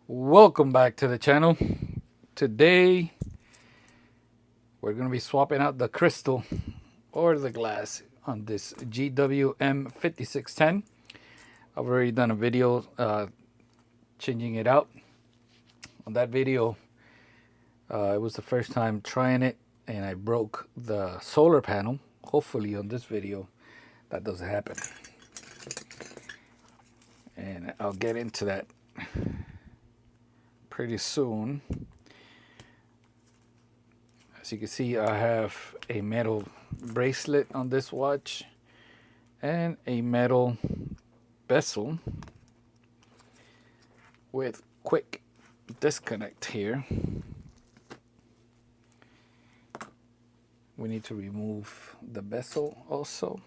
Welcome back to the channel. Today we're going to be swapping out the crystal or the glass on this GW-M5610. I've already done a video changing it out. On that video, it was the first time trying it and I broke the solar panel. Hopefully on this video that doesn't happen. And I'll get into that pretty soon. As you can see, I have a metal bracelet on this watch and a metal bezel with quick disconnect here. We need to remove the bezel also.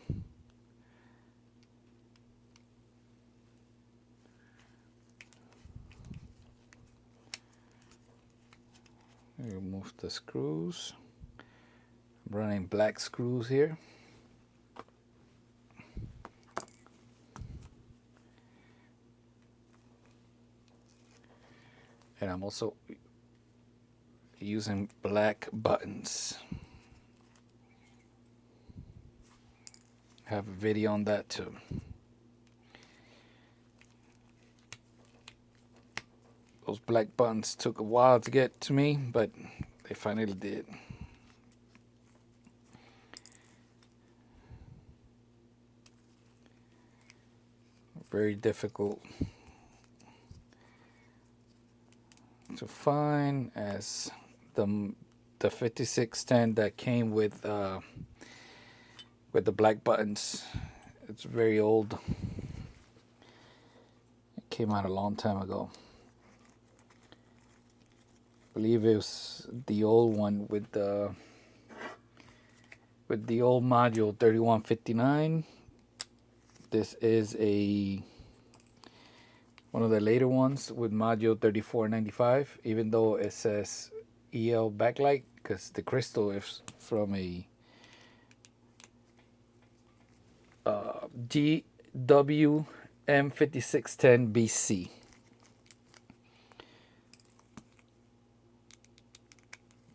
Remove the screws. I'm running black screws here. And I'm also using black buttons. I have a video on that too. Those black buttons took a while to get to me, but they finally did. Very difficult to find, as the 5610 that came with the black buttons, it's very old. It came out a long time ago. I believe it was the old one with the old module 3159. This is one of the later ones with module 3495, even though it says EL backlight, because the crystal is from a GW-M5610 BC.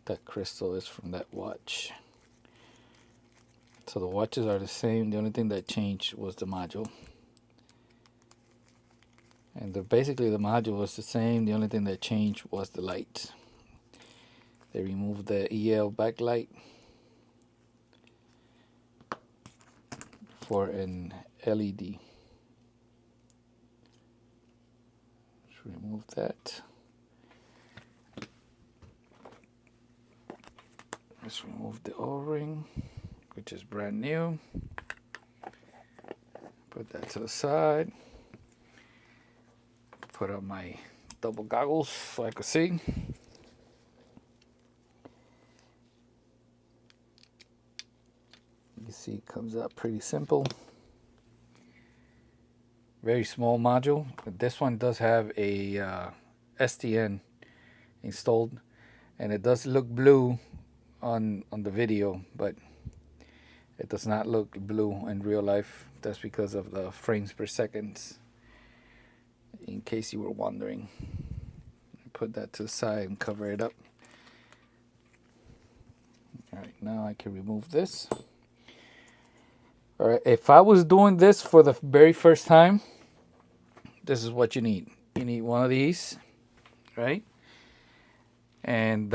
That crystal is from that watch. So the watches are the same. The only thing that changed was the module. And basically the module was the same. The only thing that changed was the light. They removed the EL backlight for an LED. Let's remove that. Let's remove the O-ring, which is brand new. Put that to the side. Put on my double goggles so I can see. You see it comes out pretty simple. Very small module. But this one does have a STN installed, and it does look blue on the video, but it does not look blue in real life. That's because of the frames per second, in case you were wondering. Put that to the side and cover it up. Alright, now I can remove this. Alright, if I was doing this for the very first time, this is what you need. You need one of these, right? And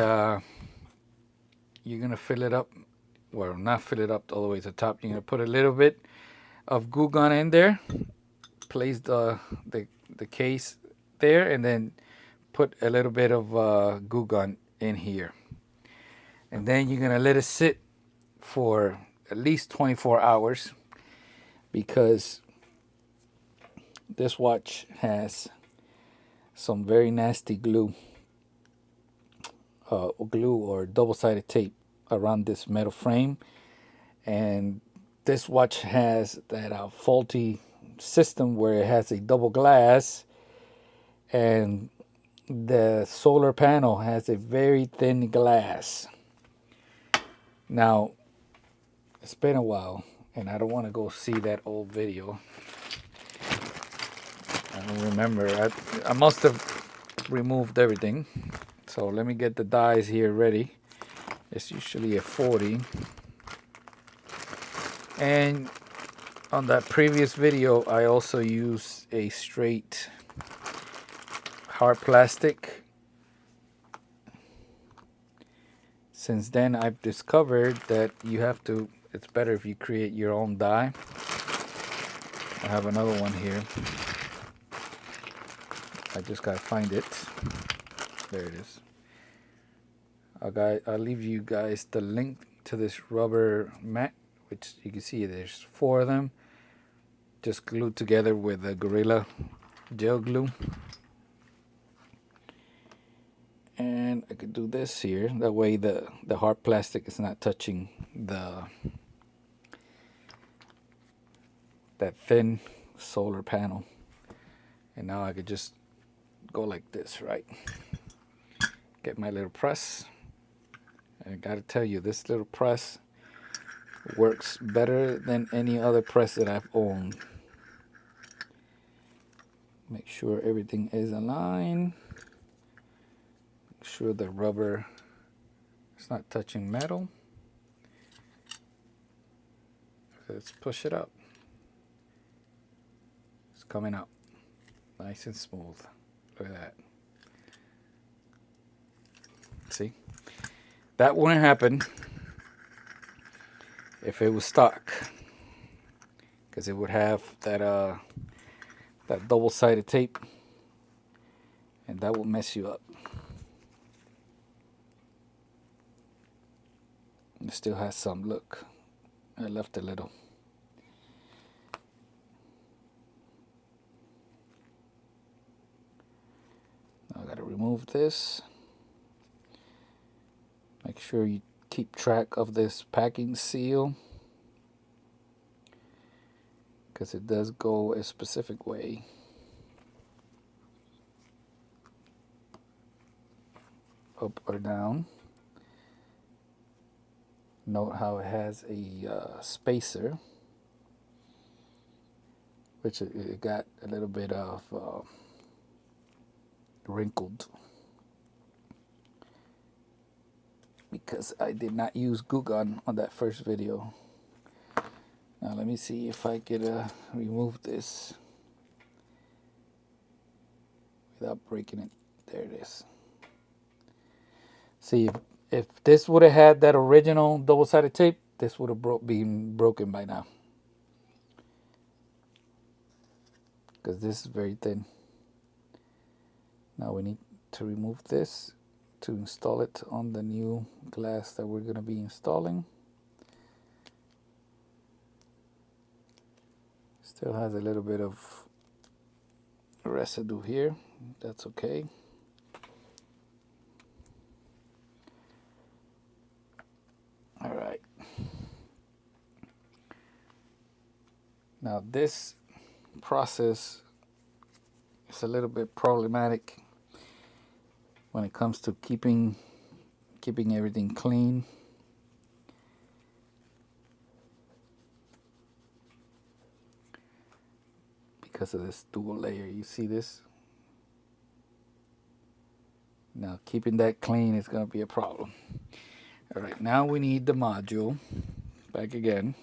you're gonna fill it up, well, not fill it up all the way to the top. You're gonna put a little bit of glue gun in there, place the case there, and then put a little bit of glue gun in here. And then you're gonna let it sit for at least 24 hours, because this watch has some very nasty glue or double-sided tape around this metal frame, and this watch has that faulty system where it has a double glass, and the solar panel has a very thin glass. Now, it's been a while, and I don't want to go see that old video. I don't remember. I must have removed everything. So let me get the dies here ready. It's usually a 40. And on that previous video, I also used a straight hard plastic. Since then, I've discovered that it's better if you create your own die. I have another one here. I just gotta find it. There it is. I'll leave you guys the link to this rubber mat, which you can see there's 4 of them, just glued together with a Gorilla gel glue. And I could do this here. That way the hard plastic is not touching that thin solar panel. And now I could just go like this, right? Get my little press. And I gotta tell you, this little press works better than any other press that I've owned. Make sure everything is aligned. Make sure the rubber is not touching metal. Let's push it up. It's coming up nice and smooth. Look at that. See? That wouldn't happen if it was stock, because it would have that double-sided tape, and that will mess you up. It still has some. Look, I left a little. Now I gotta remove this. Make sure you keep track of this packing seal, because it does go a specific way. Up or down. Note how it has a spacer, which it got a little bit of wrinkled, because I did not use glue gun on that first video. Now let me see if I could remove this without breaking it. There it is. See, if this would have had that original double-sided tape, this would have been broken by now, because this is very thin. Now we need to remove this to install it on the new glass that we're going to be installing. Still has a little bit of residue here. That's okay. All right. Now this process is a little bit problematic when it comes to keeping everything clean. Because of this dual layer, you see this? Now keeping that clean is going to be a problem. All right, now we need the module back again,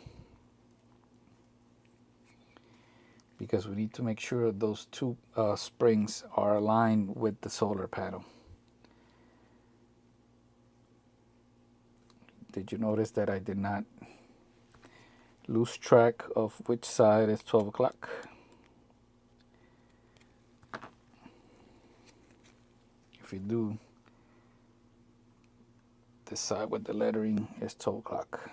because we need to make sure those 2 springs are aligned with the solar panel. Did you notice that I did not lose track of which side is 12 o'clock? If you do, this side with the lettering is 12 o'clock.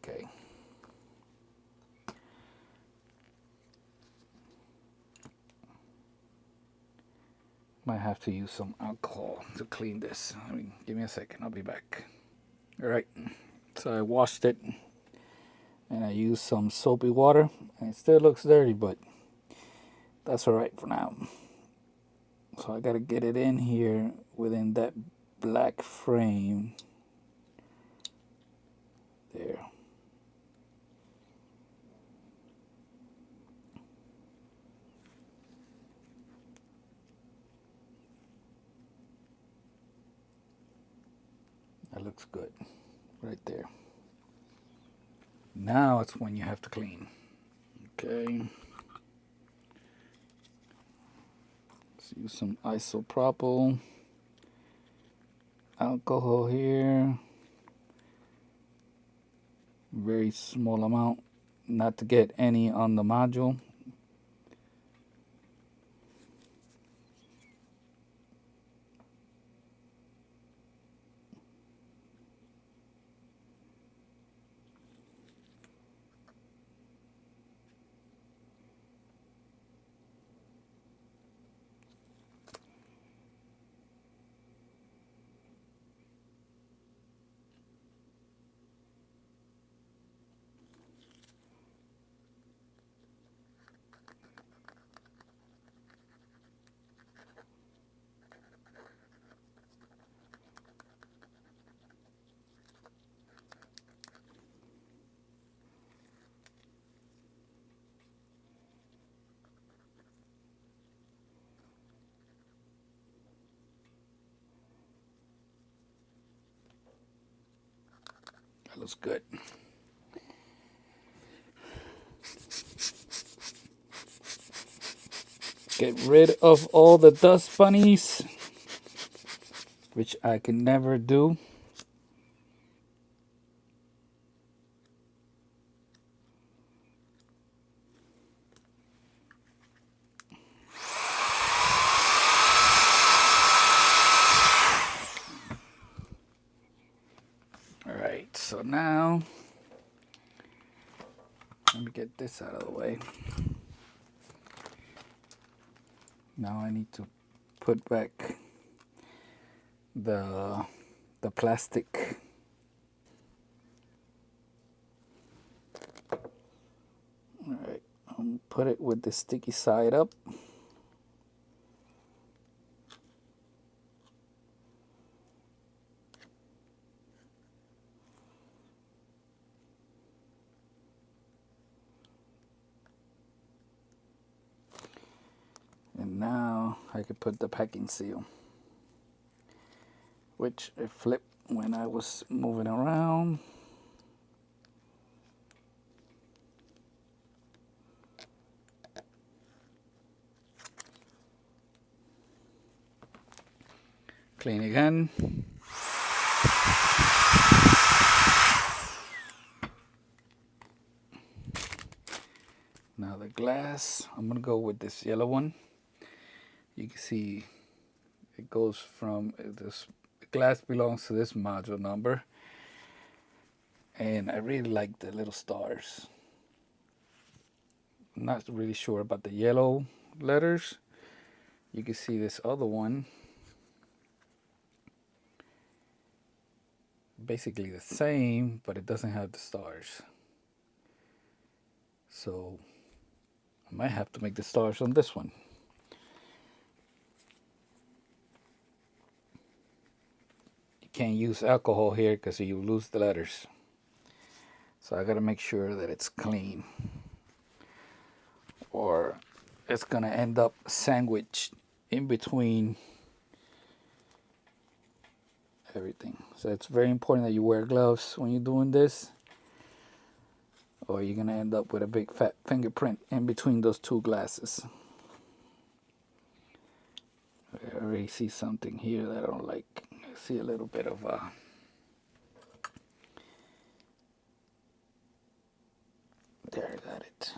Okay. Might have to use some alcohol to clean this. Give me a second, I'll be back. All right, so I washed it and I used some soapy water, and it still looks dirty, but that's all right for now. So I gotta get it in here within that black frame there. looks good right there. Now it's when you have to clean. Okay. Let's use some isopropyl alcohol here. Very small amount, not to get any on the module. That looks good. Get rid of all the dust bunnies, which I can never do. All right, so now let me get this out of the way. Now I need to put back the plastic. All right, I'll put it with the sticky side up. And now I could put the packing seal, which I flipped when I was moving around. Clean again. Now the glass, I'm gonna go with this yellow one. You can see it goes from this glass belongs to this module number, and I really like the little stars. I'm not really sure about the yellow letters. You can see this other one, basically the same, but it doesn't have the stars. So I might have to make the stars on this one. Can't use alcohol here because you lose the letters. So I gotta make sure that it's clean, or it's gonna end up sandwiched in between everything. So it's very important that you wear gloves when you're doing this, or you're gonna end up with a big fat fingerprint in between those two glasses. I already see something here that I don't like. I see a little bit of there, I got it.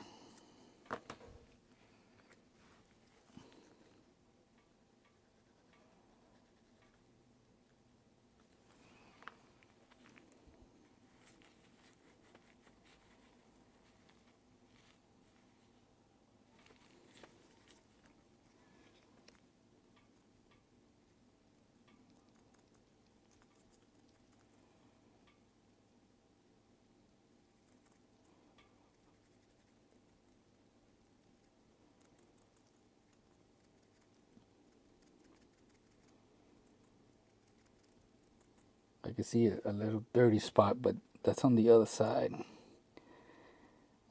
I can see a little dirty spot, but that's on the other side.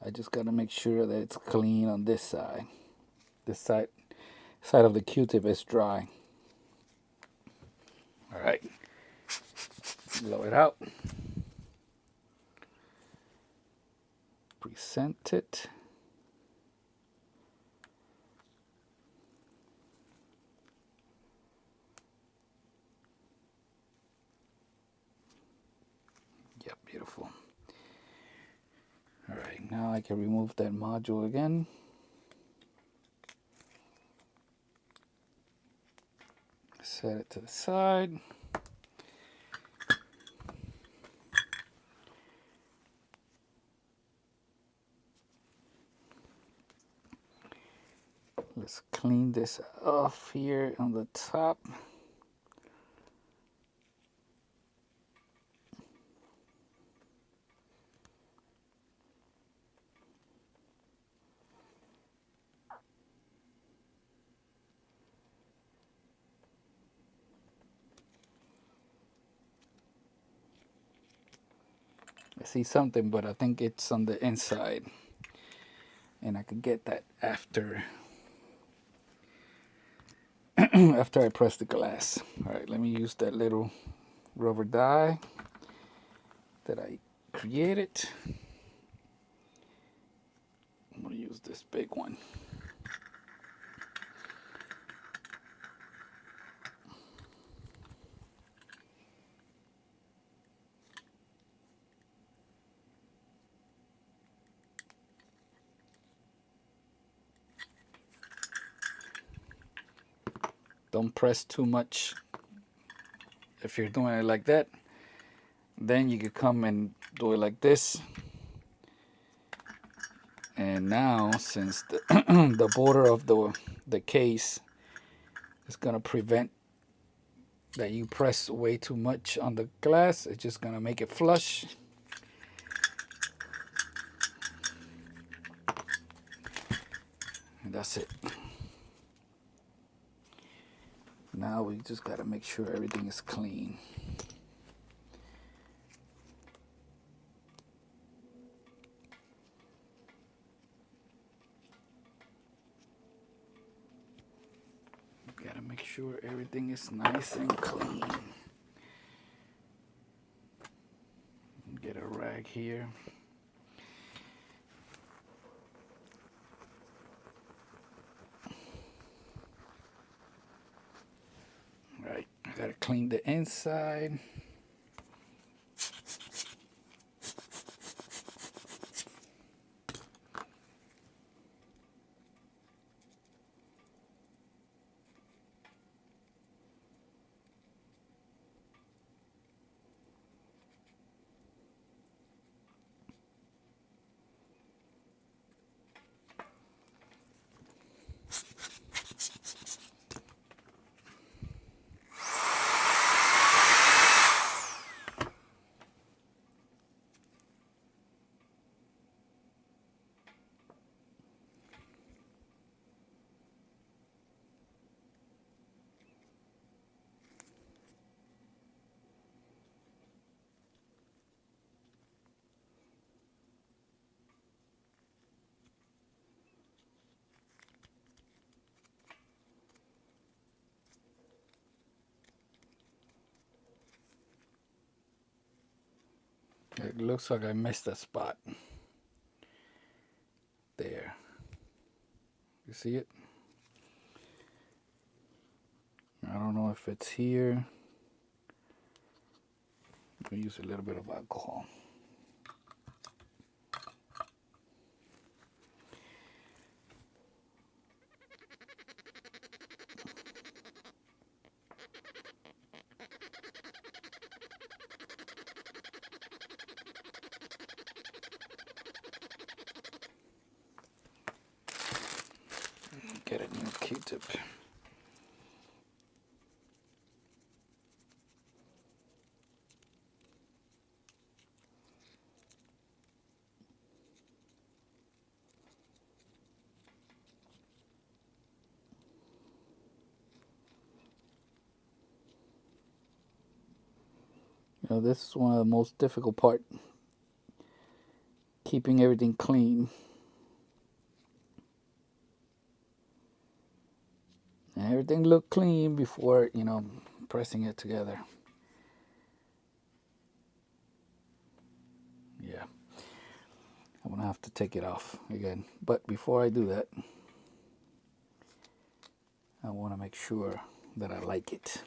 I just got to make sure that it's clean on this side. This side of the Q-tip is dry. All right. Blow it out. Present it. Yep, beautiful. All right, now I can remove that module again. Set it to the side. Let's clean this off here on the top. I see something, but I think it's on the inside. And I could get that after after I press the glass. All right, let me use that little rubber die that I created. I'm gonna use this big one. Don't press too much. If you're doing it like that, then you could come and do it like this. And now, since the, the border of the case is gonna prevent that you press way too much on the glass, it's just gonna make it flush. And that's it. Now we just gotta make sure everything is clean. Gotta make sure everything is nice and clean. Get a rag here. All right, I gotta clean the inside. It looks like I missed a spot. There. You see it? I don't know if it's here. I'm gonna use a little bit of alcohol. Get a new Q-tip. You know, this is one of the most difficult part, keeping everything clean. And everything looked clean before, you know, pressing it together. gonna have to take it off again. But before I do that, I want to make sure that I like it.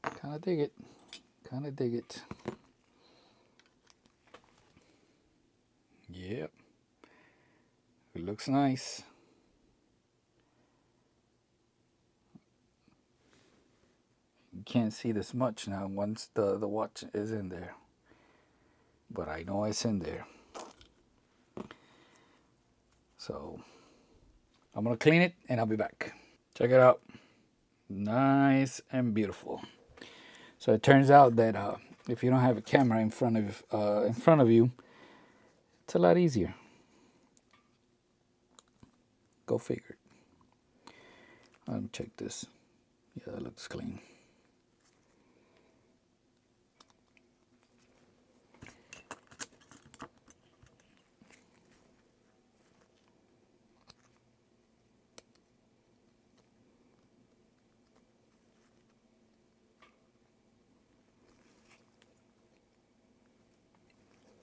Kind of dig it. Kind of dig it. Yep. It looks nice. You can't see this much now once the watch is in there. But I know it's in there. So I'm going to clean it and I'll be back. Check it out. Nice and beautiful. So it turns out that if you don't have a camera in front of you, it's a lot easier. Go figure. Let me check this. Yeah, that looks clean.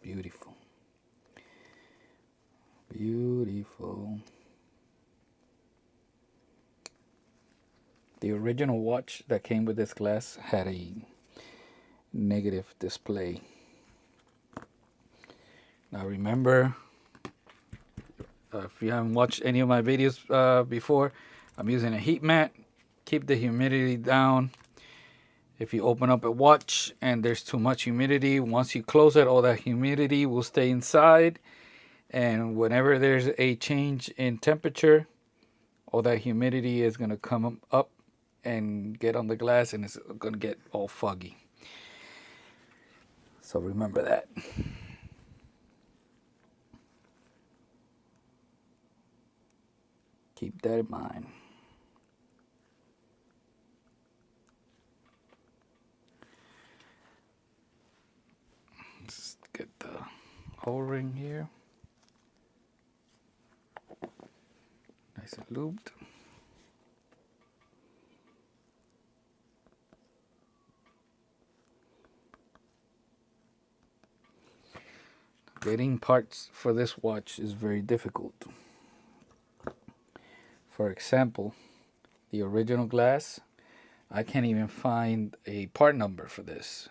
Beautiful. Beautiful. The original watch that came with this glass had a negative display. Now remember, if you haven't watched any of my videos before, I'm using a heat mat. Keep the humidity down. If you open up a watch and there's too much humidity, once you close it, all that humidity will stay inside. And whenever there's a change in temperature, all that humidity is going to come up and get on the glass, and it's going to get all foggy. So remember that. Keep that in mind. Let's get the O-ring here. Nice and lubed. Getting parts for this watch is very difficult. For example, the original glass, I can't even find a part number for this.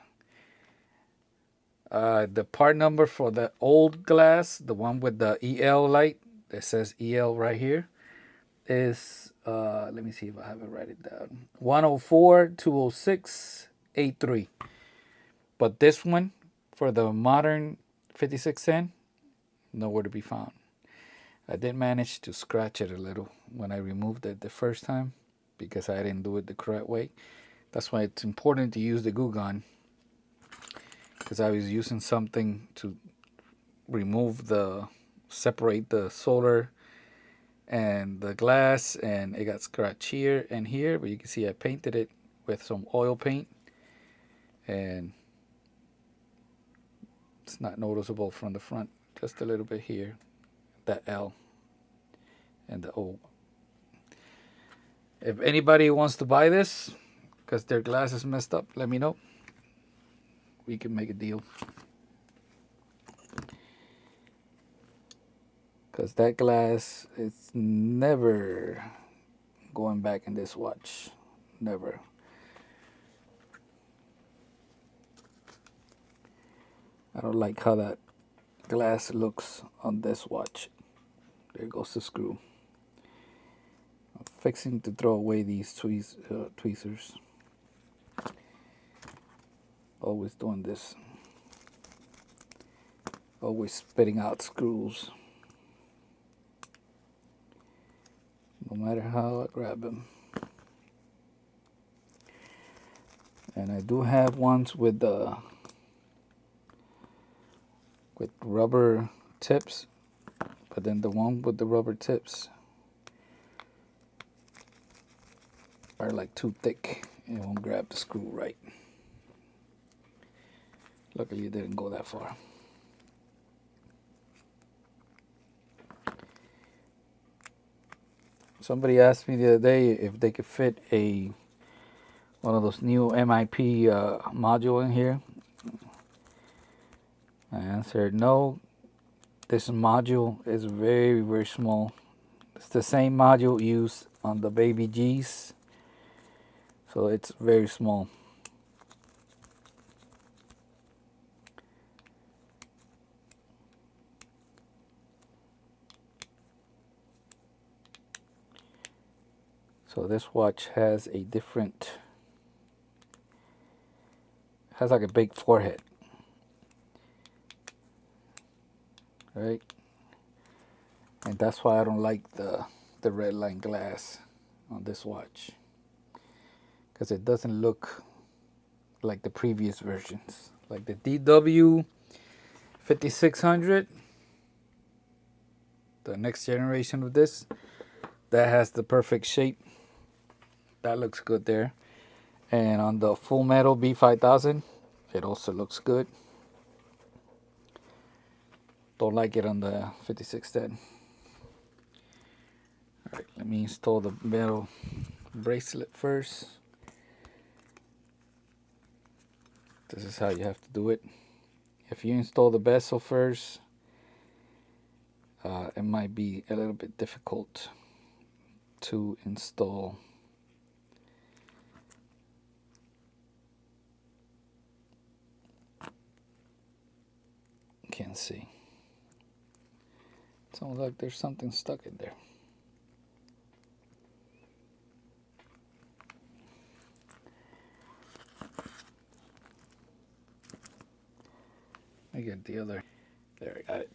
The part number for the old glass, the one with the EL light that says EL right here, is, let me see if I have it write it down, 104-206-83. But this one, for the modern 5610, nowhere to be found. I did manage to scratch it a little when I removed it the first time because I didn't do it the correct way. That's why it's important to use the glue gun, because I was using something to separate the solder and the glass, and it got scratched here and here, but you can see I painted it with some oil paint, and it's not noticeable from the front, just a little bit here, that L and the O. If anybody wants to buy this because their glass is messed up, let me know. We can make a deal. Because that glass is never going back in this watch. Never. I don't like how that glass looks on this watch. There goes the screw. I'm fixing to throw away these tweezers. Always doing this. Always spitting out screws. No matter how I grab them. And I do have ones with rubber tips, but then the one with the rubber tips are like too thick and it won't grab the screw right. Luckily it didn't go that far. Somebody asked me the other day if they could fit one of those new MIP module in here. I answered no. This module is very, very small. It's the same module used on the baby G's, so it's very small. So this watch has a different, has like a big forehead, right? And that's why I don't like the red line glass on this watch, because it doesn't look like the previous versions, like the GW-M5610U, the next generation of this, that has the perfect shape. That looks good there. And on the full metal B5000, it also looks good. Don't like it on the 5610. Alright, let me install the metal bracelet first. This is how you have to do it. If you install the bezel first, it might be a little bit difficult to install. Can't see. It's almost like there's something stuck in there. I get the other. There, I got it.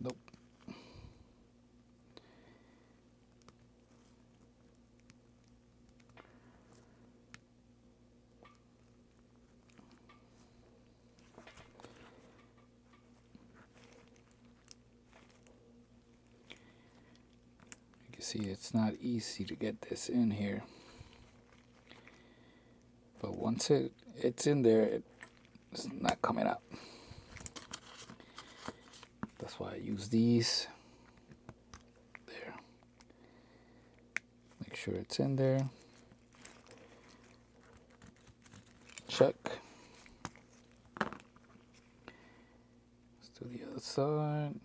Nope. You can see it's not easy to get this in here. But once it's in there, it's not coming out. That's why I use these. There. Make sure it's in there. Check. Let's do the other side.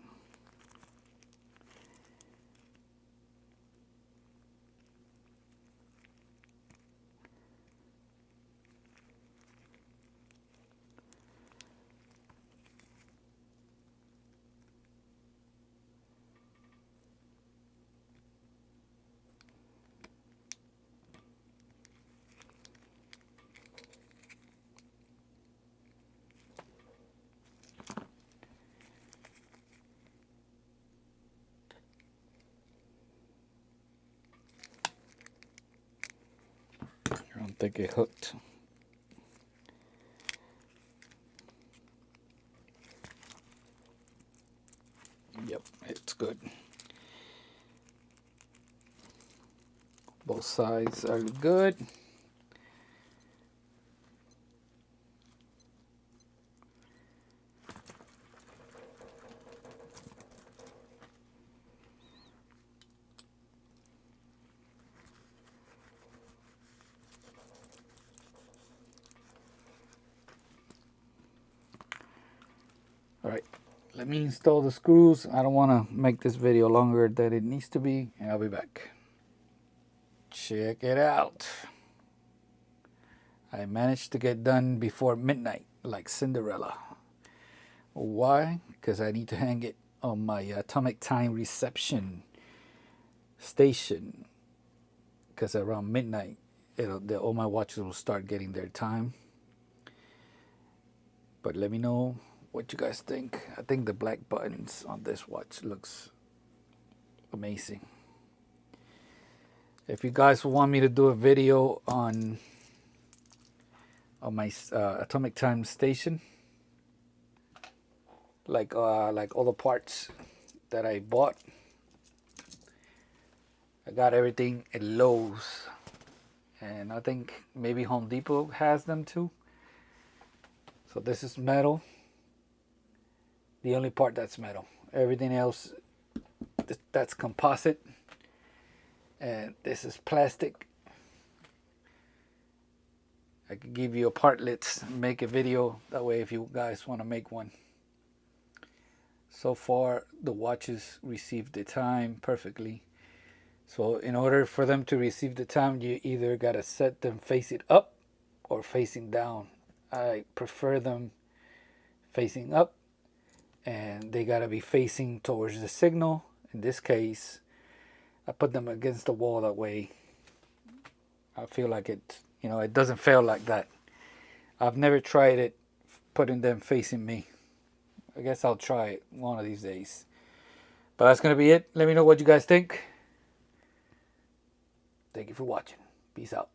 I don't think it hooked. Yep, it's good. Both sides are good. All right, let me install the screws. I don't want to make this video longer than it needs to be, and I'll be back. Check it out. I managed to get done before midnight, like Cinderella. Why? Because I need to hang it on my atomic time reception station. Because around midnight, all my watches will start getting their time. But let me know what you guys think. I think the black buttons on this watch looks amazing. If you guys want me to do a video on my atomic time station, like all the parts that I bought, I got everything at Lowe's, and I think maybe Home Depot has them too. So this is metal. The only part that's metal. Everything else, that's composite. And this is plastic. I could give you a part. Let's make a video. That way if you guys want to make one. So far, the watches received the time perfectly. So in order for them to receive the time, you either got to set them facing up or facing down. I prefer them facing up, and they got to be facing towards the signal. In this case, I put them against the wall. That way I feel like it, it doesn't fail like that. I've never tried it putting them facing me. I guess I'll try it one of these days. But that's going to be it. Let me know what you guys think. Thank you for watching. Peace out.